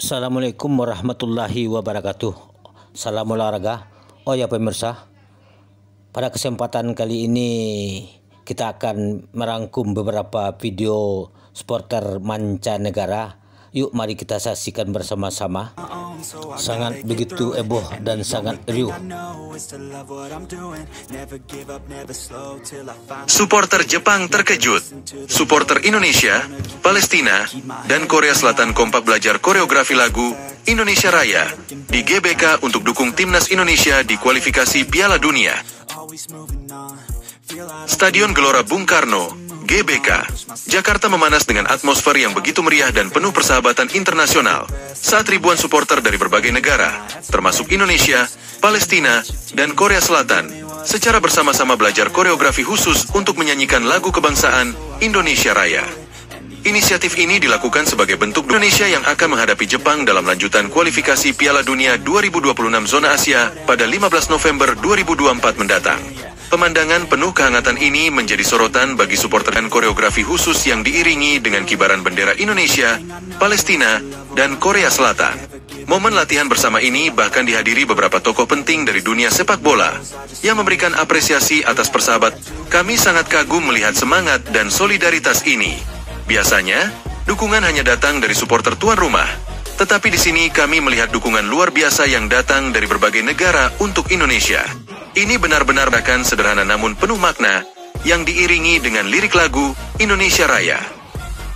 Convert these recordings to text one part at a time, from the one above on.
Assalamualaikum warahmatullahi wabarakatuh. Salam olahraga. Oh ya pemirsa, pada kesempatan kali ini kita akan merangkum beberapa video supporter mancanegara. Yuk mari kita saksikan bersama-sama. Sangat begitu heboh dan sangat riuh. Supporter Jepang terkejut. Supporter Indonesia, Palestina, dan Korea Selatan kompak belajar koreografi lagu Indonesia Raya di GBK untuk dukung timnas Indonesia di kualifikasi Piala Dunia. Stadion Gelora Bung Karno, GBK, Jakarta memanas dengan atmosfer yang begitu meriah dan penuh persahabatan internasional saat ribuan supporter dari berbagai negara, termasuk Indonesia, Palestina, dan Korea Selatan, secara bersama-sama belajar koreografi khusus untuk menyanyikan lagu kebangsaan Indonesia Raya. Inisiatif ini dilakukan sebagai bentuk Indonesia yang akan menghadapi Jepang dalam lanjutan kualifikasi Piala Dunia 2026 Zona Asia pada 15 November 2024 mendatang. Pemandangan penuh kehangatan ini menjadi sorotan bagi supporter dan koreografi khusus yang diiringi dengan kibaran bendera Indonesia, Palestina, dan Korea Selatan. Momen latihan bersama ini bahkan dihadiri beberapa tokoh penting dari dunia sepak bola yang memberikan apresiasi atas persahabat. Kami sangat kagum melihat semangat dan solidaritas ini. Biasanya, dukungan hanya datang dari supporter tuan rumah. Tetapi di sini kami melihat dukungan luar biasa yang datang dari berbagai negara untuk Indonesia. Ini benar-benar akan sederhana namun penuh makna, yang diiringi dengan lirik lagu Indonesia Raya.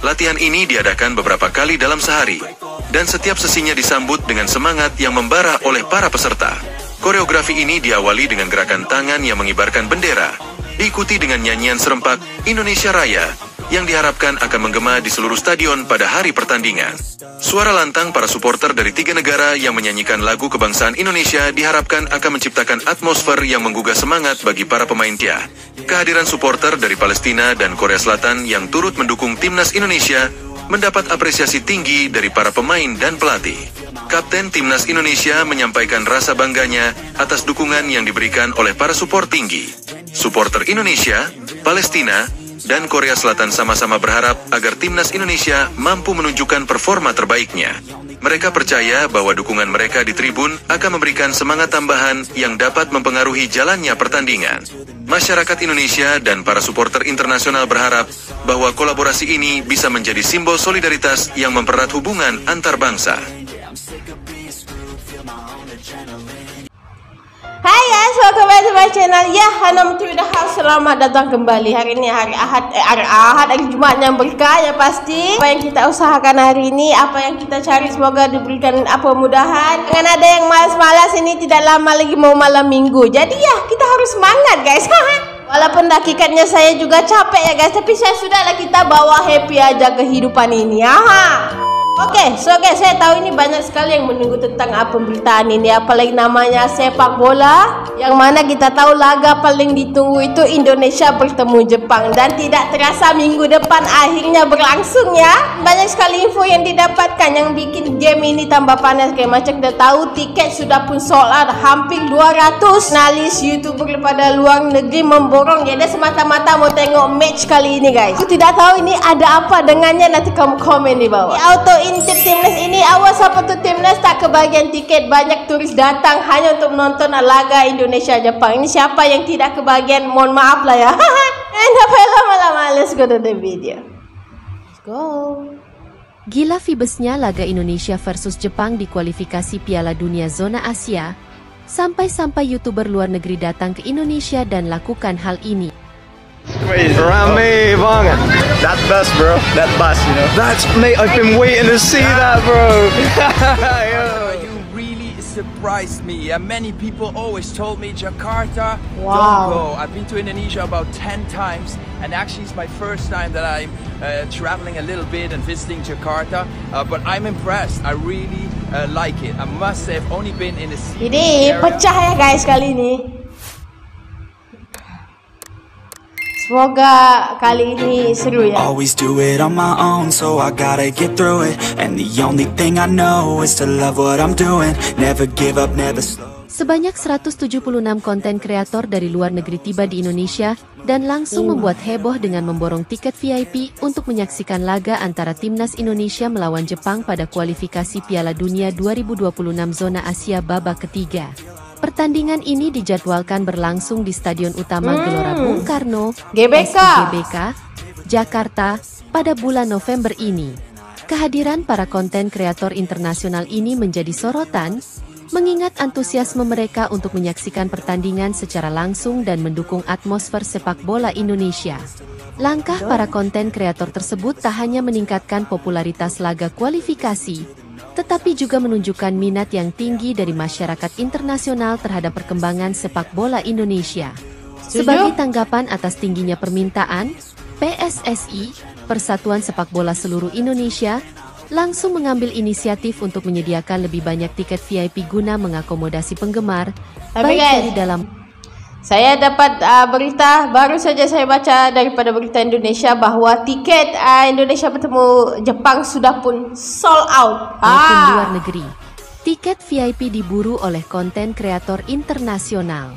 Latihan ini diadakan beberapa kali dalam sehari, dan setiap sesinya disambut dengan semangat yang membara oleh para peserta. Koreografi ini diawali dengan gerakan tangan yang mengibarkan bendera, diikuti dengan nyanyian serempak Indonesia Raya, yang diharapkan akan menggema di seluruh stadion pada hari pertandingan. Suara lantang para supporter dari 3 negara yang menyanyikan lagu kebangsaan Indonesia diharapkan akan menciptakan atmosfer yang menggugah semangat bagi para pemainnya. Kehadiran supporter dari Palestina dan Korea Selatan yang turut mendukung timnas Indonesia mendapat apresiasi tinggi dari para pemain dan pelatih. Kapten timnas Indonesia menyampaikan rasa bangganya atas dukungan yang diberikan oleh para supporter tinggi. Supporter Indonesia, Palestina, dan Korea Selatan sama-sama berharap agar timnas Indonesia mampu menunjukkan performa terbaiknya. Mereka percaya bahwa dukungan mereka di tribun akan memberikan semangat tambahan yang dapat mempengaruhi jalannya pertandingan. Masyarakat Indonesia dan para supporter internasional berharap bahwa kolaborasi ini bisa menjadi simbol solidaritas yang mempererat hubungan antar bangsa. Hai guys, welcome back to my channel. Ya, Hanam TV The House. Selamat datang kembali. Hari ini hari Ahad, hari Jumat yang berkah ya pasti. Apa yang kita usahakan hari ini, apa yang kita cari, semoga diberikan kemudahan. Jangan ada yang malas-malas, ini tidak lama lagi mau malam minggu. Jadi ya, kita harus semangat guys. Walaupun hakikatnya saya juga capek ya guys, tapi saya sudahlah, kita bawa happy aja kehidupan ini. Oke, saya tahu ini banyak sekali yang menunggu tentang pemberitaan ini, apalagi namanya sepak bola, yang mana kita tahu laga paling ditunggu itu Indonesia bertemu Jepang, dan tidak terasa minggu depan akhirnya berlangsung ya. Banyak sekali info yang didapatkan yang bikin game ini tambah panas. Kayak macam kita tahu tiket sudah pun sold out, hampir 200 analis YouTuber pada luar negeri memborong, jadi semata-mata mau tengok match kali ini guys. Aku tidak tahu ini ada apa dengannya, nanti kamu komen di bawah. Intip timnas ini, awas apa tuh timnas tak kebagian tiket. Banyak turis datang hanya untuk menonton laga Indonesia Jepang. Ini siapa yang tidak kebagian, mohon maaf lah ya. And apa lama-lama, let's go to the video. Let's go. Gila vibesnya laga Indonesia versus Jepang di kualifikasi Piala Dunia Zona Asia. Sampai-sampai YouTuber luar negeri datang ke Indonesia dan lakukan hal ini. Rame banget. That bus, bro. That bus, you know. That's mate. I've been waiting to see that, bro. You really surprised me. Many people always told me Jakarta, Wow. don't go. I've been to Indonesia about 10 times, and actually it's my first time that I'm traveling a little bit and visiting Jakarta. But I'm impressed. I really like it. I must say, I've only been in the city Jadi area. pecah ya guys kali ini. Semoga kali ini seru ya. Always do it on my own, so I gotta get through it. And the only thing I know is to love what I'm doing. Never give up, never slow. Sebanyak 176 konten kreator dari luar negeri tiba di Indonesia dan langsung membuat heboh dengan memborong tiket VIP untuk menyaksikan laga antara Timnas Indonesia melawan Jepang pada kualifikasi Piala Dunia 2026 Zona Asia babak ketiga. Pertandingan ini dijadwalkan berlangsung di Stadion Utama Gelora Bung Karno, GBK, Jakarta, pada bulan November ini. Kehadiran para konten kreator internasional ini menjadi sorotan, mengingat antusiasme mereka untuk menyaksikan pertandingan secara langsung dan mendukung atmosfer sepak bola Indonesia. Langkah para konten kreator tersebut tak hanya meningkatkan popularitas laga kualifikasi, tetapi juga menunjukkan minat yang tinggi dari masyarakat internasional terhadap perkembangan sepak bola Indonesia. Sebagai tanggapan atas tingginya permintaan, PSSI, Persatuan Sepak Bola Seluruh Indonesia, langsung mengambil inisiatif untuk menyediakan lebih banyak tiket VIP guna mengakomodasi penggemar, baik dari dalam. Saya dapat berita, baru saja saya baca daripada berita Indonesia bahwa tiket Indonesia bertemu Jepang sudah pun sold out. Maupun luar negeri. Tiket VIP diburu oleh konten kreator internasional.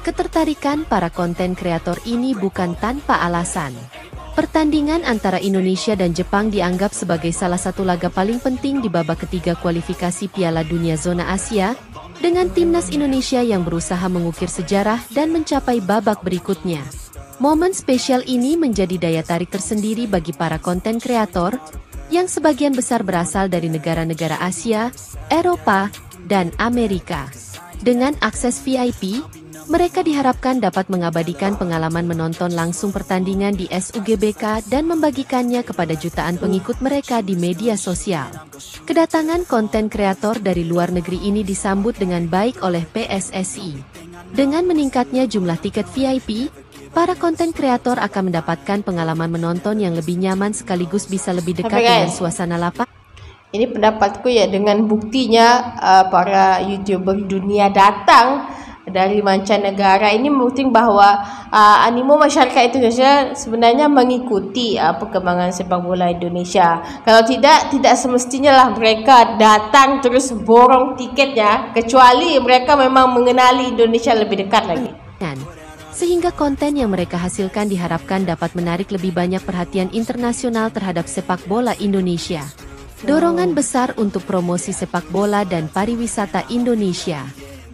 Ketertarikan para konten kreator ini bukan tanpa alasan. Pertandingan antara Indonesia dan Jepang dianggap sebagai salah satu laga paling penting di babak ketiga kualifikasi Piala Dunia Zona Asia, dengan Timnas Indonesia yang berusaha mengukir sejarah dan mencapai babak berikutnya. Momen spesial ini menjadi daya tarik tersendiri bagi para konten kreator, yang sebagian besar berasal dari negara-negara Asia, Eropa, dan Amerika. Dengan akses VIP, mereka diharapkan dapat mengabadikan pengalaman menonton langsung pertandingan di SUGBK dan membagikannya kepada jutaan pengikut mereka di media sosial. Kedatangan konten kreator dari luar negeri ini disambut dengan baik oleh PSSI. Dengan meningkatnya jumlah tiket VIP, para konten kreator akan mendapatkan pengalaman menonton yang lebih nyaman sekaligus bisa lebih dekat dengan suasana lapangan. Ini pendapatku ya, dengan buktinya para YouTuber dunia datang dari mancanegara ini membuktikan bahwa animo masyarakat Indonesia sebenarnya mengikuti perkembangan sepak bola Indonesia. Kalau tidak semestinya lah mereka datang terus borong tiketnya, kecuali mereka memang mengenali Indonesia lebih dekat lagi. Sehingga konten yang mereka hasilkan diharapkan dapat menarik lebih banyak perhatian internasional terhadap sepak bola Indonesia. Dorongan besar untuk promosi sepak bola dan pariwisata Indonesia.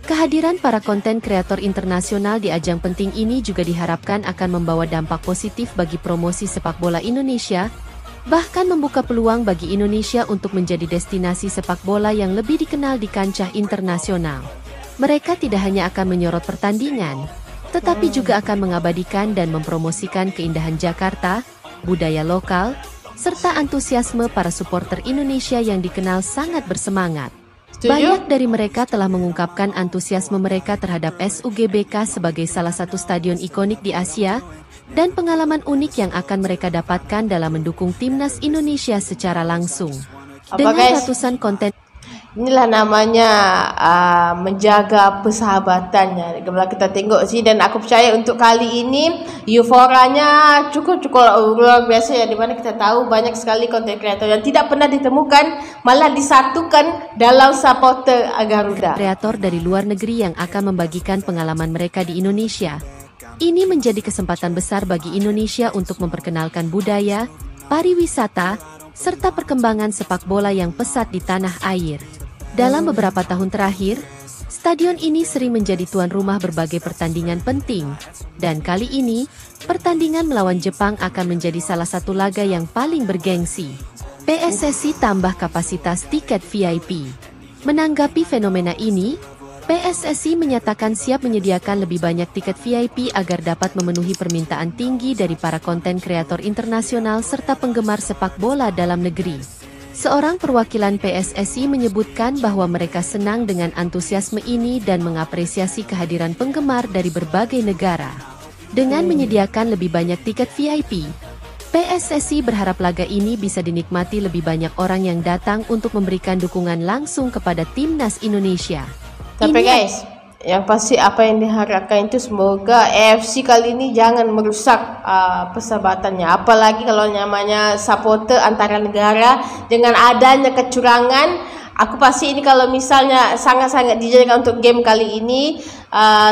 Kehadiran para konten kreator internasional di ajang penting ini juga diharapkan akan membawa dampak positif bagi promosi sepak bola Indonesia, bahkan membuka peluang bagi Indonesia untuk menjadi destinasi sepak bola yang lebih dikenal di kancah internasional. Mereka tidak hanya akan menyorot pertandingan, tetapi juga akan mengabadikan dan mempromosikan keindahan Jakarta, budaya lokal, serta antusiasme para supporter Indonesia yang dikenal sangat bersemangat. Banyak dari mereka telah mengungkapkan antusiasme mereka terhadap SUGBK sebagai salah satu stadion ikonik di Asia, dan pengalaman unik yang akan mereka dapatkan dalam mendukung Timnas Indonesia secara langsung. Dengan ratusan konten, inilah namanya menjaga persahabatannya. Kalau kita tengok sih, dan aku percaya untuk kali ini euforianya cukup luar biasa ya, dimana kita tahu banyak sekali konten kreator yang tidak pernah ditemukan malah disatukan dalam supporter Garuda. Kreator dari luar negeri yang akan membagikan pengalaman mereka di Indonesia. Ini menjadi kesempatan besar bagi Indonesia untuk memperkenalkan budaya, pariwisata, serta perkembangan sepak bola yang pesat di tanah air. Dalam beberapa tahun terakhir, stadion ini sering menjadi tuan rumah berbagai pertandingan penting, dan kali ini, pertandingan melawan Jepang akan menjadi salah satu laga yang paling bergengsi. PSSI tambah kapasitas tiket VIP. Menanggapi fenomena ini, PSSI menyatakan siap menyediakan lebih banyak tiket VIP agar dapat memenuhi permintaan tinggi dari para konten kreator internasional serta penggemar sepak bola dalam negeri. Seorang perwakilan PSSI menyebutkan bahwa mereka senang dengan antusiasme ini dan mengapresiasi kehadiran penggemar dari berbagai negara. Dengan menyediakan lebih banyak tiket VIP, PSSI berharap laga ini bisa dinikmati lebih banyak orang yang datang untuk memberikan dukungan langsung kepada Timnas Indonesia. Tapi guys, yang pasti apa yang diharapkan itu semoga AFC kali ini jangan merusak persahabatannya. Apalagi kalau namanya supporter antara negara, dengan adanya kecurangan Aku pasti ini kalau misalnya sangat-sangat dijadikan untuk game kali ini,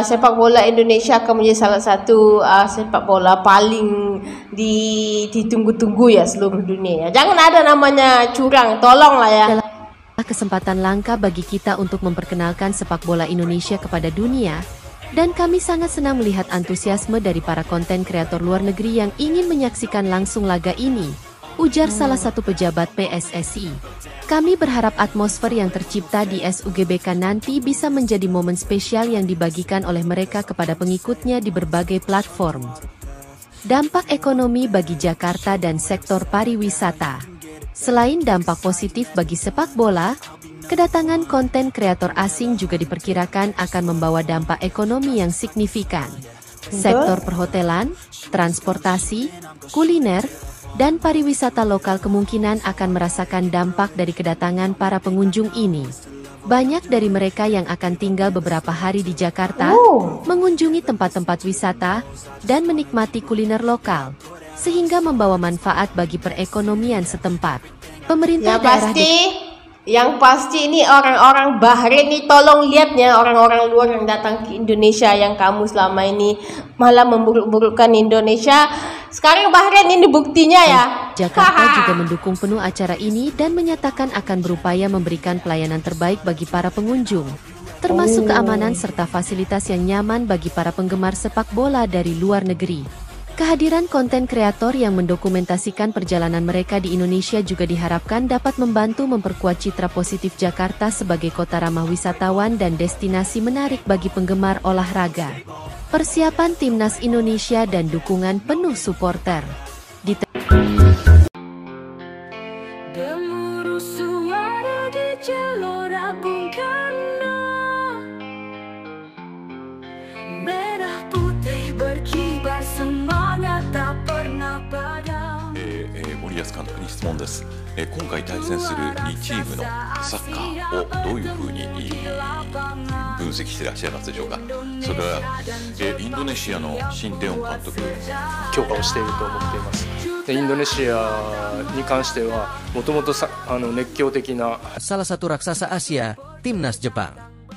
sepak bola Indonesia akan menjadi salah satu sepak bola paling ditunggu-tunggu ya seluruh dunia ya. Jangan ada namanya curang, tolonglah ya. Kesempatan langka bagi kita untuk memperkenalkan sepak bola Indonesia kepada dunia, dan kami sangat senang melihat antusiasme dari para konten kreator luar negeri yang ingin menyaksikan langsung laga ini, ujar salah satu pejabat PSSI. Kami berharap atmosfer yang tercipta di SUGBK nanti bisa menjadi momen spesial yang dibagikan oleh mereka kepada pengikutnya di berbagai platform. Dampak ekonomi bagi Jakarta dan sektor pariwisata. Selain dampak positif bagi sepak bola, kedatangan konten kreator asing juga diperkirakan akan membawa dampak ekonomi yang signifikan. Sektor perhotelan, transportasi, kuliner, dan pariwisata lokal kemungkinan akan merasakan dampak dari kedatangan para pengunjung ini. Banyak dari mereka yang akan tinggal beberapa hari di Jakarta, mengunjungi tempat-tempat wisata, dan menikmati kuliner lokal, sehingga membawa manfaat bagi perekonomian setempat. Pemerintah daerah yang pasti ini orang-orang Bahrain nih, tolong lihatnya orang-orang luar yang datang ke Indonesia yang kamu selama ini malah memburuk-burukkan Indonesia. Sekarang Bahrain ini buktinya ya. Jakarta juga mendukung penuh acara ini dan menyatakan akan berupaya memberikan pelayanan terbaik bagi para pengunjung, termasuk keamanan serta fasilitas yang nyaman bagi para penggemar sepak bola dari luar negeri. Kehadiran konten kreator yang mendokumentasikan perjalanan mereka di Indonesia juga diharapkan dapat membantu memperkuat citra positif Jakarta sebagai kota ramah wisatawan dan destinasi menarik bagi penggemar olahraga. Persiapan Timnas Indonesia dan dukungan penuh supporter. Gemuruh suara di Gelora Bung Karno, merah putih berkibar semangat tak pernah padam. 森保監督に質問です。今回対戦する2チームのサッカーをどういうふうに分析していらっしゃいますでしょうか。それからインドネシアのシンテヨン監督、強化をしていると思っています。でインドネシアに関してはもともと熱狂的な salah satu raksasa Asia, Timnas Jepang.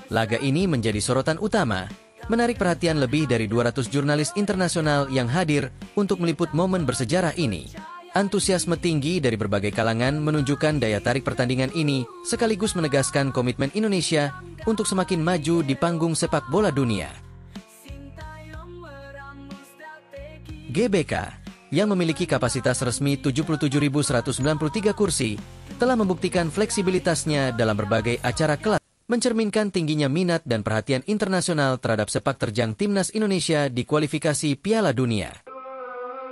Laga ini menjadi sorotan utama, menarik perhatian lebih dari 200 jurnalis internasional yang hadir untuk meliput momen bersejarah ini. Antusiasme tinggi dari berbagai kalangan menunjukkan daya tarik pertandingan ini, sekaligus menegaskan komitmen Indonesia untuk semakin maju di panggung sepak bola dunia. GBK, yang memiliki kapasitas resmi 77.193 kursi, telah membuktikan fleksibilitasnya dalam berbagai acara kelas, mencerminkan tingginya minat dan perhatian internasional terhadap sepak terjang Timnas Indonesia di kualifikasi Piala Dunia.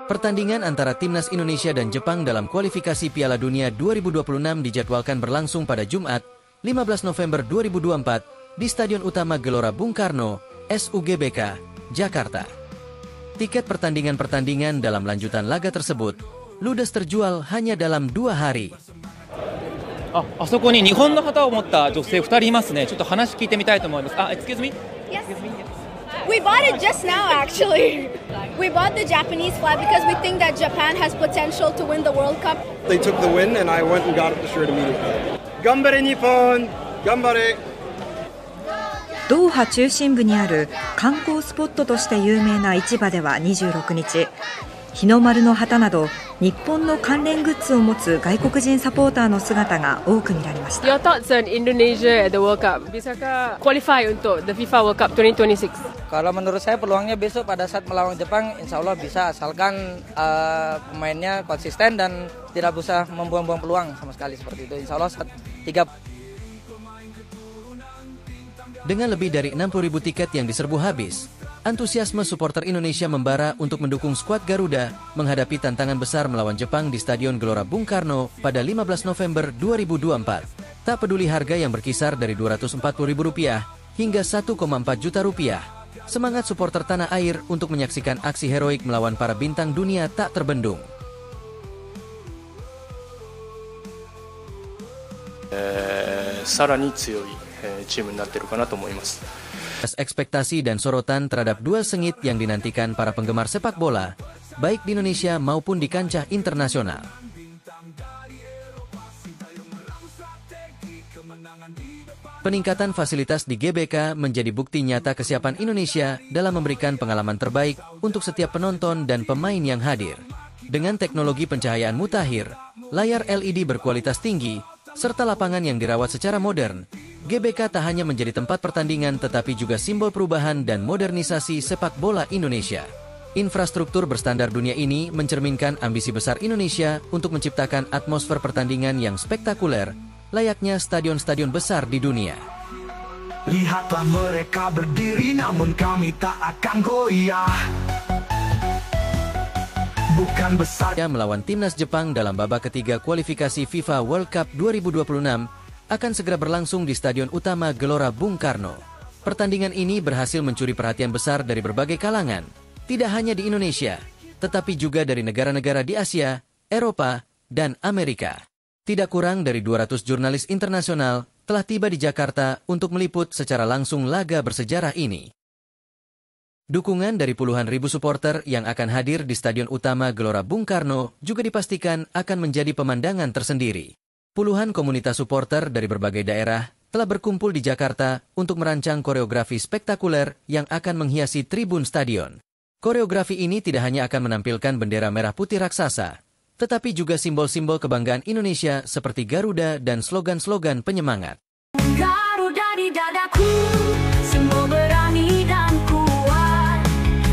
Pertandingan antara Timnas Indonesia dan Jepang dalam kualifikasi Piala Dunia 2026 dijadwalkan berlangsung pada Jumat, 15 November 2024 di Stadion Utama Gelora Bung Karno, SUGBK, Jakarta. Tiket pertandingan-pertandingan dalam lanjutan laga tersebut ludes terjual hanya dalam 2 hari. あそこに日本の旗を持った女性2人いますね。ちょっと話聞いてみたいと思います。Excuse me? Yes. We bought it just now, actually. We bought the Japanese flag because we think that Japan has potential to win the World Cup. They took the win and I went and got the shirt immediately. Ganbare Nippon! Ganbare! ドーハ中心部にある観光スポットとして有名な市場では26日、日の丸の旗など日本の関連グッズを持つ外国人サポーターの姿が多く見られました。 Your thoughts on Indonesia at the World Cup? Bisakah qualify untuk the FIFA World Cup 2026? Kalau menurut saya peluangnya besok pada saat melawan Jepang, insya Allah bisa, asalkan pemainnya konsisten dan tidak usah membuang-buang peluang sama sekali seperti itu. Insya Allah 3. Dengan lebih dari 60.000 tiket yang diserbu habis, antusiasme supporter Indonesia membara untuk mendukung skuad Garuda menghadapi tantangan besar melawan Jepang di Stadion Gelora Bung Karno pada 15 November 2024. Tak peduli harga yang berkisar dari Rp240.000 hingga Rp1,4 juta. Semangat supporter tanah air untuk menyaksikan aksi heroik melawan para bintang dunia tak terbendung. Ekspektasi dan sorotan terhadap duel sengit yang dinantikan para penggemar sepak bola, baik di Indonesia maupun di kancah internasional. Peningkatan fasilitas di GBK menjadi bukti nyata kesiapan Indonesia dalam memberikan pengalaman terbaik untuk setiap penonton dan pemain yang hadir. Dengan teknologi pencahayaan mutakhir, layar LED berkualitas tinggi, serta lapangan yang dirawat secara modern, GBK tak hanya menjadi tempat pertandingan tetapi juga simbol perubahan dan modernisasi sepak bola Indonesia. Infrastruktur berstandar dunia ini mencerminkan ambisi besar Indonesia untuk menciptakan atmosfer pertandingan yang spektakuler, layaknya stadion-stadion besar di dunia. Lihatlah mereka berdiri namun kami tak akan goyah. Bukan besar. Melawan timnas Jepang dalam babak ketiga kualifikasi FIFA World Cup 2026 akan segera berlangsung di Stadion Utama Gelora Bung Karno. Pertandingan ini berhasil mencuri perhatian besar dari berbagai kalangan, tidak hanya di Indonesia, tetapi juga dari negara-negara di Asia, Eropa, dan Amerika. Tidak kurang dari 200 jurnalis internasional telah tiba di Jakarta untuk meliput secara langsung laga bersejarah ini. Dukungan dari puluhan ribu supporter yang akan hadir di Stadion Utama Gelora Bung Karno juga dipastikan akan menjadi pemandangan tersendiri. Puluhan komunitas supporter dari berbagai daerah telah berkumpul di Jakarta untuk merancang koreografi spektakuler yang akan menghiasi tribun stadion. Koreografi ini tidak hanya akan menampilkan bendera merah putih raksasa, tetapi juga simbol-simbol kebanggaan Indonesia seperti Garuda dan slogan-slogan penyemangat. Garuda di dadaku, simbol berani dan kuat.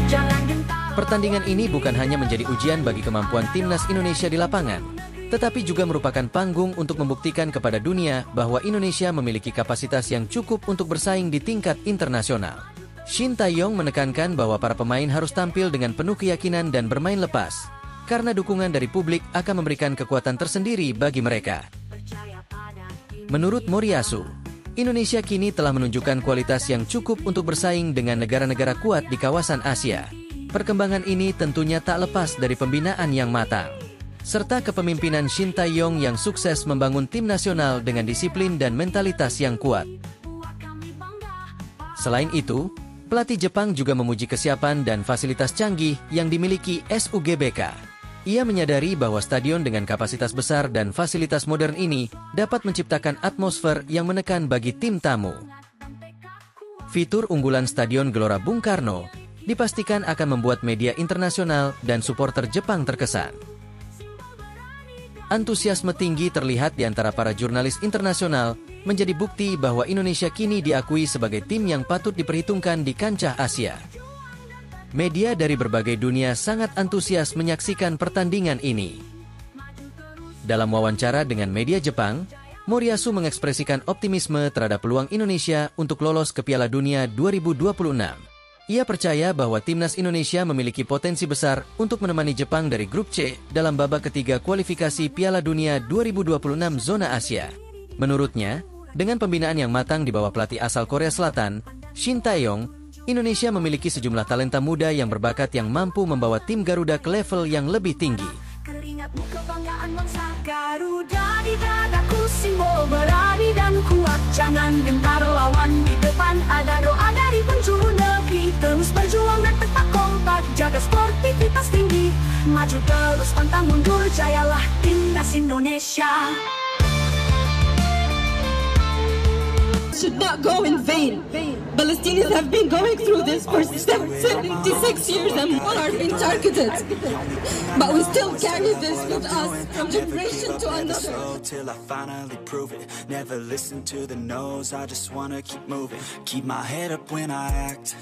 Jangan gentar. Pertandingan ini bukan hanya menjadi ujian bagi kemampuan timnas Indonesia di lapangan, tetapi juga merupakan panggung untuk membuktikan kepada dunia bahwa Indonesia memiliki kapasitas yang cukup untuk bersaing di tingkat internasional. Shin Tae-yong menekankan bahwa para pemain harus tampil dengan penuh keyakinan dan bermain lepas, karena dukungan dari publik akan memberikan kekuatan tersendiri bagi mereka. Menurut Moriyasu, Indonesia kini telah menunjukkan kualitas yang cukup untuk bersaing dengan negara-negara kuat di kawasan Asia. Perkembangan ini tentunya tak lepas dari pembinaan yang matang, serta kepemimpinan Shin Tae-yong yang sukses membangun tim nasional dengan disiplin dan mentalitas yang kuat. Selain itu, pelatih Jepang juga memuji kesiapan dan fasilitas canggih yang dimiliki SUGBK. Ia menyadari bahwa stadion dengan kapasitas besar dan fasilitas modern ini dapat menciptakan atmosfer yang menekan bagi tim tamu. Fitur unggulan Stadion Gelora Bung Karno dipastikan akan membuat media internasional dan supporter Jepang terkesan. Antusiasme tinggi terlihat di antara para jurnalis internasional menjadi bukti bahwa Indonesia kini diakui sebagai tim yang patut diperhitungkan di kancah Asia. Media dari berbagai dunia sangat antusias menyaksikan pertandingan ini. Dalam wawancara dengan media Jepang, Moriyasu mengekspresikan optimisme terhadap peluang Indonesia untuk lolos ke Piala Dunia 2026. Ia percaya bahwa timnas Indonesia memiliki potensi besar untuk menemani Jepang dari grup C dalam babak ketiga kualifikasi Piala Dunia 2026 zona Asia. Menurutnya, dengan pembinaan yang matang di bawah pelatih asal Korea Selatan, Shin Tae-yong, Indonesia memiliki sejumlah talenta muda yang berbakat yang mampu membawa tim Garuda ke level yang lebih tinggi. Keringatmu kebanggaan bangsa Garuda di dadaku, simbol berani dan kuat. Jangan gentar lawan di depan, ada doa dari penjuru negeri. Terus berjuang dan tetap kompak, jaga sportivitas tinggi. Maju terus pantang mundur, jayalah timnas Indonesia. Should not go in vain. Palestinians have been going through this for 76 years and all are being targeted. But we still carry this with us from generation to another. Till I finally prove it. Never listen to the no's, I just wanna keep moving. Keep my head up when I act.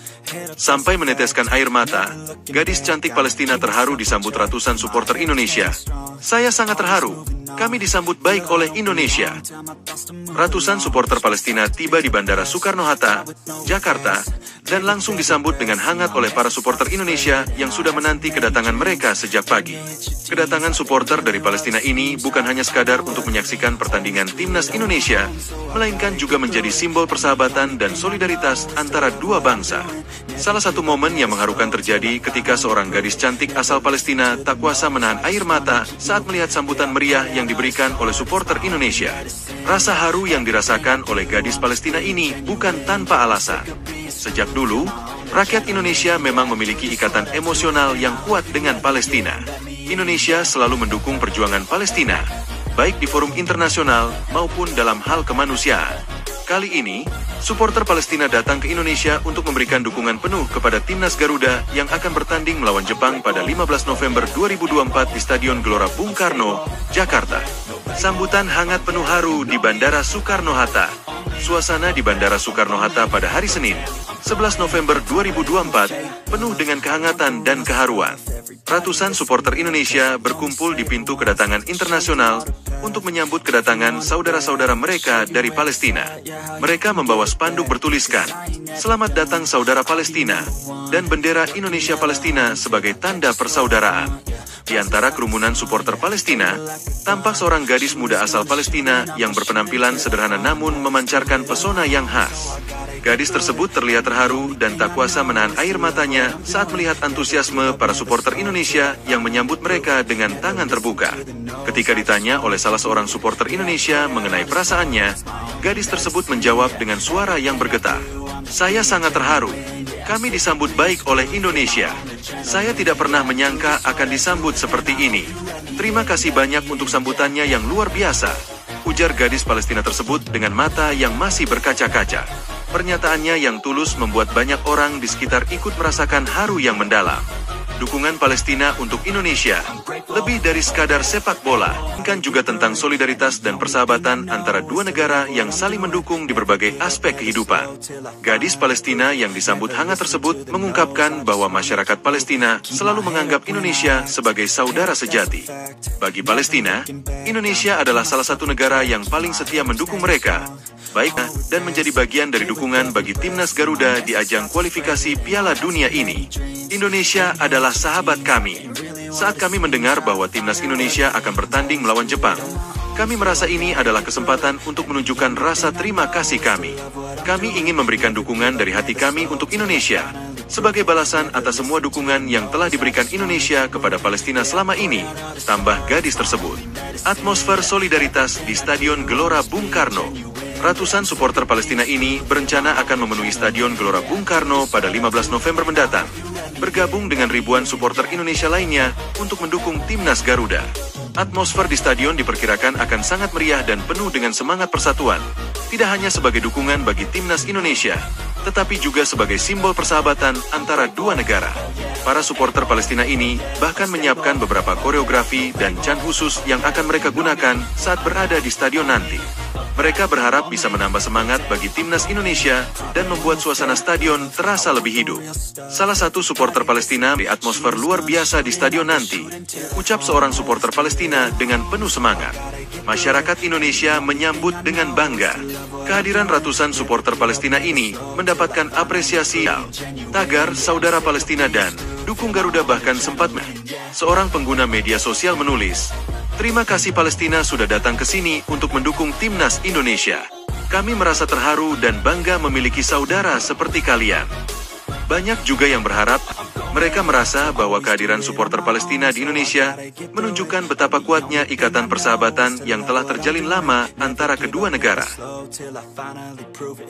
Sampai meneteskan air mata, gadis cantik Palestina terharu disambut ratusan supporter Indonesia. Saya sangat terharu. Kami disambut baik oleh Indonesia. Ratusan supporter Palestina tiba di Bandara Soekarno-Hatta, Jakarta, dan langsung disambut dengan hangat oleh para supporter Indonesia yang sudah menanti kedatangan mereka sejak pagi. Kedatangan supporter dari Palestina ini bukan hanya sekadar untuk menyaksikan pertandingan timnas Indonesia, melainkan juga menjadi simbol persahabatan dan solidaritas antara dua bangsa. Salah satu momen yang mengharukan terjadi ketika seorang gadis cantik asal Palestina tak kuasa menahan air mata saat melihat sambutan meriah yang diberikan oleh supporter Indonesia. Rasa haru yang dirasakan oleh gadis Palestina ini bukan tanpa alasan. Sejak dulu, rakyat Indonesia memang memiliki ikatan emosional yang kuat dengan Palestina. Indonesia selalu mendukung perjuangan Palestina. baik di forum internasional maupun dalam hal kemanusiaan. Kali ini, supporter Palestina datang ke Indonesia untuk memberikan dukungan penuh kepada Timnas Garuda yang akan bertanding melawan Jepang pada 15 November 2024 di Stadion Gelora Bung Karno, Jakarta. Sambutan hangat penuh haru di Bandara Soekarno-Hatta. Suasana di Bandara Soekarno-Hatta pada hari Senin, 11 November 2024, penuh dengan kehangatan dan keharuan. Ratusan supporter Indonesia berkumpul di pintu kedatangan internasional untuk menyambut kedatangan saudara-saudara mereka dari Palestina. Mereka membawa spanduk bertuliskan, "Selamat datang saudara Palestina," dan bendera Indonesia Palestina sebagai tanda persaudaraan. Di antara kerumunan supporter Palestina, tampak seorang gadis muda asal Palestina yang berpenampilan sederhana namun memancarkan pesona yang khas. Gadis tersebut terlihat terharu dan tak kuasa menahan air matanya saat melihat antusiasme para supporter Indonesia yang menyambut mereka dengan tangan terbuka. Ketika ditanya oleh salah seorang supporter Indonesia mengenai perasaannya, gadis tersebut menjawab dengan suara yang bergetar, "Saya sangat terharu. Kami disambut baik oleh Indonesia. Saya tidak pernah menyangka akan disambut seperti ini. Terima kasih banyak untuk sambutannya yang luar biasa," ujar gadis Palestina tersebut dengan mata yang masih berkaca-kaca. Pernyataannya yang tulus membuat banyak orang di sekitar ikut merasakan haru yang mendalam. Dukungan Palestina untuk Indonesia lebih dari sekadar sepak bola, kan juga tentang solidaritas dan persahabatan antara dua negara yang saling mendukung di berbagai aspek kehidupan. Gadis Palestina yang disambut hangat tersebut mengungkapkan bahwa masyarakat Palestina selalu menganggap Indonesia sebagai saudara sejati. Bagi Palestina, Indonesia adalah salah satu negara yang paling setia mendukung mereka, baik dan menjadi bagian dari dukungan bagi Timnas Garuda di ajang kualifikasi Piala Dunia ini. Indonesia adalah sahabat kami. Saat kami mendengar bahwa Timnas Indonesia akan bertanding melawan Jepang, kami merasa ini adalah kesempatan untuk menunjukkan rasa terima kasih kami. Kami ingin memberikan dukungan dari hati kami untuk Indonesia, sebagai balasan atas semua dukungan yang telah diberikan Indonesia kepada Palestina selama ini, tambah gadis tersebut. Atmosfer solidaritas di Stadion Gelora Bung Karno. Ratusan supporter Palestina ini berencana akan memenuhi Stadion Gelora Bung Karno pada 15 November mendatang, bergabung dengan ribuan supporter Indonesia lainnya untuk mendukung Timnas Garuda. Atmosfer di stadion diperkirakan akan sangat meriah dan penuh dengan semangat persatuan, tidak hanya sebagai dukungan bagi Timnas Indonesia, tetapi juga sebagai simbol persahabatan antara dua negara. Para supporter Palestina ini bahkan menyiapkan beberapa koreografi dan chant khusus yang akan mereka gunakan saat berada di stadion nanti. Mereka berharap bisa menambah semangat bagi Timnas Indonesia dan membuat suasana stadion terasa lebih hidup. Salah satu supporter Palestina di atmosfer luar biasa di stadion nanti, ucap seorang supporter Palestina dengan penuh semangat. Masyarakat Indonesia menyambut dengan bangga. Kehadiran ratusan supporter Palestina ini mendapatkan apresiasi. Tagar Saudara Palestina dan Dukung Garuda bahkan sempat seorang pengguna media sosial menulis, "Terima kasih Palestina sudah datang ke sini untuk mendukung Timnas Indonesia. Kami merasa terharu dan bangga memiliki saudara seperti kalian." Banyak juga yang berharap, mereka merasa bahwa kehadiran supporter Palestina di Indonesia menunjukkan betapa kuatnya ikatan persahabatan yang telah terjalin lama antara kedua negara.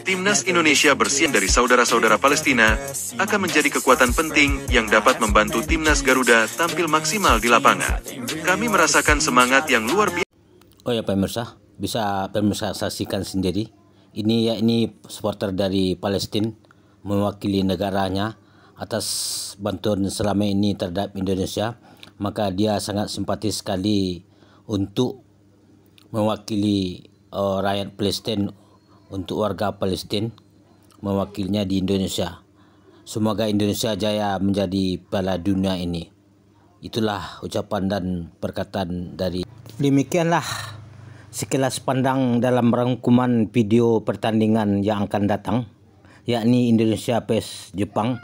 Timnas Indonesia bersih dari saudara-saudara Palestina akan menjadi kekuatan penting yang dapat membantu Timnas Garuda tampil maksimal di lapangan. Kami merasakan semangat yang luar biasa. Oh ya pemirsa, bisa pemirsa saksikan sendiri. Ini supporter dari Palestina mewakili negaranya atas bantuan selama ini terhadap Indonesia. Maka dia sangat simpatis sekali untuk mewakili rakyat Palestina, untuk warga Palestina, mewakilnya di Indonesia. Semoga Indonesia jaya menjadi Piala Dunia ini. Itulah ucapan dan perkataan dari. Demikianlah sekilas pandang dalam rangkuman video pertandingan yang akan datang, yakni Indonesia vs Jepang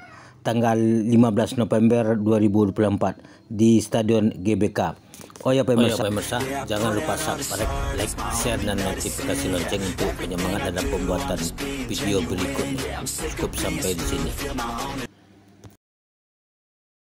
tanggal 15 November 2024 di Stadion GBK. Oh ya pemirsa, jangan lupa subscribe, like, share dan notifikasi lonceng untuk penyemangat dalam pembuatan video berikutnya. Cukup sampai di sini.